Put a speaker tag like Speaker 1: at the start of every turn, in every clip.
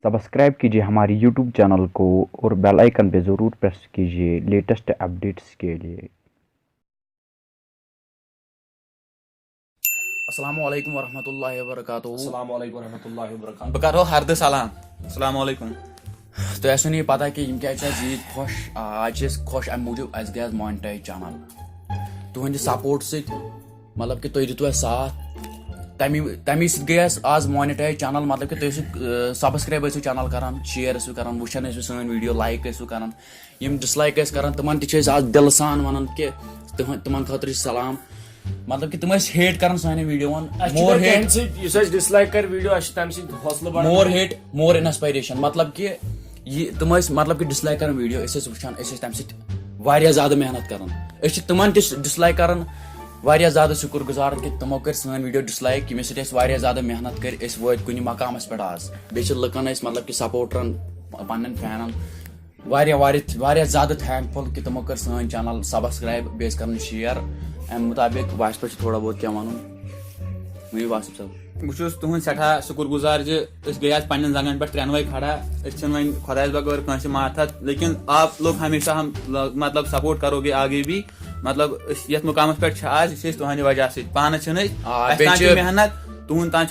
Speaker 1: Subscribe कीजिए हमारी YouTube channel को और बेल आइकन पे ज़रूर प्रेस कीजिए लेटेस्ट अपडेट्स के लिए।
Speaker 2: अस्सलामुअलैकुम वरहमतुल्लाहि वबरकातुहू।
Speaker 3: अस्सलामुअलैकुम वरहमतुल्लाहि वबरकातुहू।
Speaker 2: बह करो हर्द सलाम।
Speaker 3: अस्सलामुअलैकुम।
Speaker 2: तो ऐसा नहीं पता कि क्या जीत खुश आज खुश अम मूजूब अस गया मोनिटाइज चैनल तुहंद सपोर्ट से मतलब कि तुम दितु साथ तमी गए आज मोनिटाइज चैनल मतलब कि तुम सब्सक्राइब चैनल करान शेयर करान वुचान सन वीडियो लाइक करान यम डिसलाइक करान तमन आज दिल सान वन कि तमन खतर सलाम मतलब कि तुम हेट करान सान वीडियो मोर हेट
Speaker 3: डिसलाइक कर वीडियो तम हौसला
Speaker 2: मोर हेट मोर इंस्पायरेशन मतलब कि तुम मतलब कि डिसलाइक करान वीडियो वुचान तम ज्यादा मेहनत करान तमन डिसलाइक करान वारिया ज्यादा शुक्र गुजार कि तमो कर सन वीडियो डिसलाइक कि मे ज्यादा मेहनत कर वत कुन मकामस पे आज बे लुकन मतलब कि सपोर्टरन पन्न फैनन वारिया ज्यादा थैंकफुल कि तमो कर सन चैनल सब्सक्राइब बे कर शेयर अम मुताबिक वास पे थोड़ा बहुत क्या वन वही वासिफ साहब
Speaker 4: बहुत तुहद सठा शुक्र गुजार गए आज पन्न जगन पे त्रेनवे खड़ा वन खुदा बगैर कंस माथत लेकिन आप लोग हमेशा हम मतलब सपोर्ट करोगे आगे भी मतलब ये मुकाम पे आज तुहद वजह से पान मेहनत तुहद तान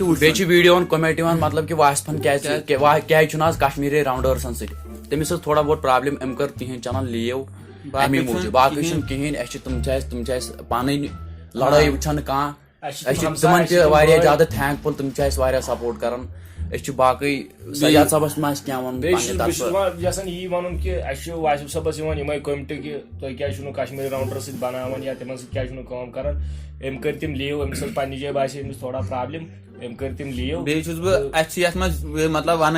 Speaker 2: वीडियो कमेंट मतलब कि वासफन क्या आज कश्मीरी राउंडर्सन समिस थोड़ा बहुत प्रॉब्लम अम कर तिहद चैनल लीव अमी मूजूब बाकी कहें तुम पान लड़ाई वुचान कम तमन ज्यादा थैंकफुल तुम सपोर्ट करान बाकी सजाद सबस मा क्या वन
Speaker 3: यी वन कि वासिफ सबस यमे कमेंट कि तुम क्या कश्मीरी राउंडर सत बनान या तिमन क्या कर अम कर तम लीव अमिस पन्ने जाए बासे अमिस थोड़ा प्रॉब्लम अम कर तम लीव
Speaker 4: मतलब वन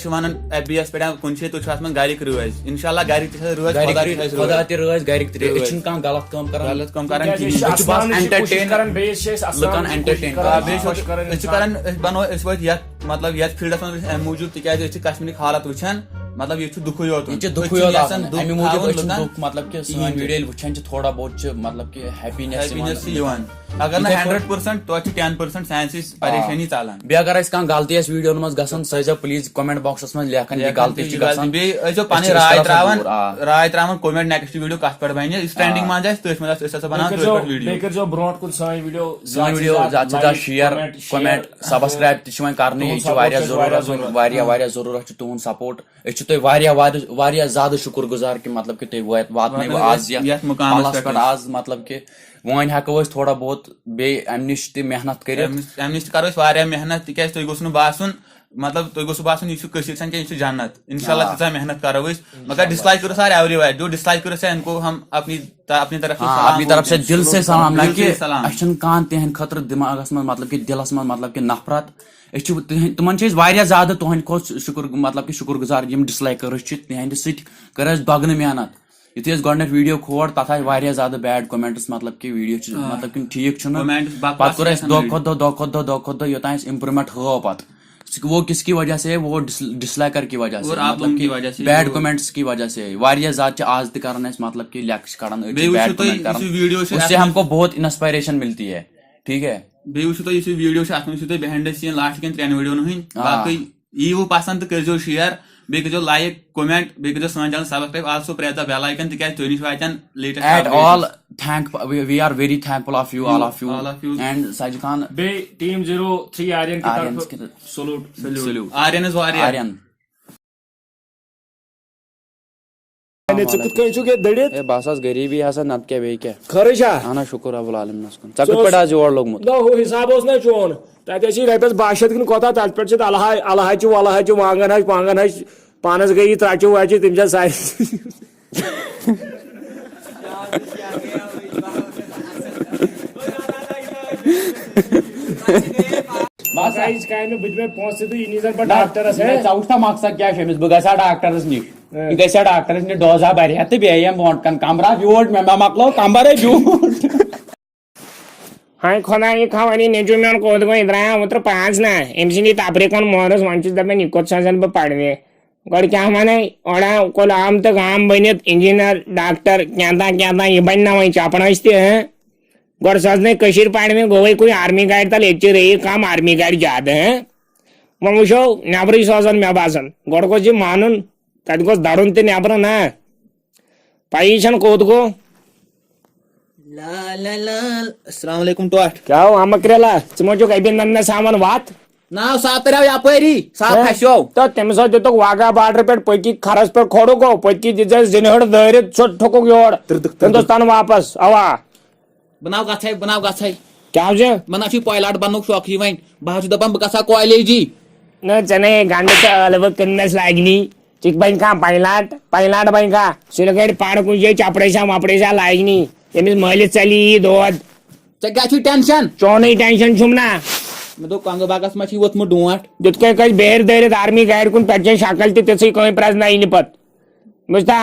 Speaker 4: वन एफबीएस पे कुन तुम गरिक रोज इंशाल्लाह गरिक
Speaker 2: खुदा रोज गरिक गलत कम
Speaker 4: मतलब ये फील्डस मज मूजूब तिक कश्मीर हालत वुचान मतलब ये दुख
Speaker 2: मतलब कि वीडियो वुचान थोड़ा बहुत मतलब कि हैप्पीनेस
Speaker 4: अगर 100% तो 10% सान परेशानी चलान
Speaker 2: बे अगर गलती वीडियो मज गसन सह प्लीज कमेंट बॉक्स मज लेखन ये गलती
Speaker 4: पे राय त्रावन कमेंट नेक्स्ट वीडियो कत पे बन ट्रेंडिंग मज
Speaker 3: ब्रो कुन वीडियो
Speaker 2: शेयर कमेंट सब्सक्राइब कर जरूरत तुहद सपोर्ट ज्यादा शुक्र गुजार कि मतलब कि तुम आज आज मतलब कि वन हेको थोड़ा बहुत बे अम निश मेहनत कर
Speaker 4: करो मेहनत तिक तुम गोस बासन मतलब तुम गोस बासन यह जन्नत इंशाल्लाह तीजा मेहनत करो मगर डिसलाइक करो सारे एवरी जो डिसलाइक करो इनको हम अपनी
Speaker 2: तरफ से दिल से सलाम ना कि तिहद खतर दिमागस मतलब कि दिलस मतलब कि नफरत तुम ज्यादा तुहद खुद शुक्र मतलब कि शुक्र गुजार डिसलाइक कर तिहद सर दोगन मेहनत युत गोडनेथ वीडियो खोर तथ आए ज्यादा बैड कमेंट्स मतलब कि वीडियो मतलब कि ठीक दो योतान इम्प्रूवमेंट हो पत वो किसकी वजह से वो डिसलाइकर की वजह से मतलब कि बैड कमेंट्स की वजह से ज्यादा आज तक मतलब कि लेक्स कड़न बैड कमेंट उससे हमको बहुत इंस्पायरेशन मिलती है। ठीक है
Speaker 4: video behind the scene last के 3 वीडियो बाकी यी वो पसंद कर शेयर बे कर लाइक कमेंट बे कर सन channel subscribe also press the bell icon तिक तुम निश वातन latest
Speaker 2: at all thank we are very thankful of you all of you and Sajid Khan
Speaker 3: बे टीम 03 आर्यन की तरफ सल्यूट
Speaker 4: आर्यन इज
Speaker 2: आर्यन बस गरीबी नत क्या बे क्या खर शुक्र रब्बुल आलमीनस कुन पे जोड़ लोगमुत
Speaker 3: हिसाब ना चोन तथि रपस 62 कोता तथ पे अलहच वांगन हज पांगन हज पानस गई त्रचु वचु तम सारी
Speaker 2: मकसद क्या बह गा डाक्टरस निश यह डाक्टरस निश डोजा भर तो बेम ब्रोट कन कमरा ब्यूट मे मकलो कमर ब्यूट
Speaker 5: हाँ खुदा यह खवानी नेचु मेन कोद गो द्राया उतर 5 ना अम तपरे कन मोहरस वन दपान यह कोत सन बह पड़वे गो क्या वन ओड़ा कोल आम तो आम बनित इंजीनियर डॉक्टर क्या यह बन ना वही चापन गोड़ सजन पड़वे गो कोई आर्मी गाड़ी तल ये रही कम आर्मी गाड़ी ज्यादा है वह वो नबर सोजान मे बासान गोड गोस मानुन तत गोस दरुन ते नबर ना पई कोत गो
Speaker 4: अस्सलाम वालेकुम टोट
Speaker 5: क्या हो अमक्रेला मोचुक अभिनंदन सामान वात
Speaker 4: नाव साफ तराव यपरी साफ खसो
Speaker 5: तो तम दितुक वाघा बॉर्डर पे पकी खरस पे खोड़ गो पकी दिस जिनहड़ दरित छोट ठोकुक योर हिंदुस्तान वापस अवा
Speaker 4: बनाव गछाई
Speaker 5: क्या जे
Speaker 4: मना पायलट बनूक शौक वन बह दपान बह गसा कॉलेजी
Speaker 5: न चने गांड अलव कन्नस लागनी चिक बन का पायलट बन का सिलगढ़ पाड़ कुछ चपड़ेसा वपड़ेसा लागनी तमिस महलिस चली दोद
Speaker 4: ऐ क्या टेंशन
Speaker 5: चोन टेंशन छुमना
Speaker 4: मे दो कंग बागस मा वोतमुत डोट
Speaker 5: दुत कस बेर दरित आर्मी गाड़ कुन पे शकल तथी कहीं प्रज ना पत बुझता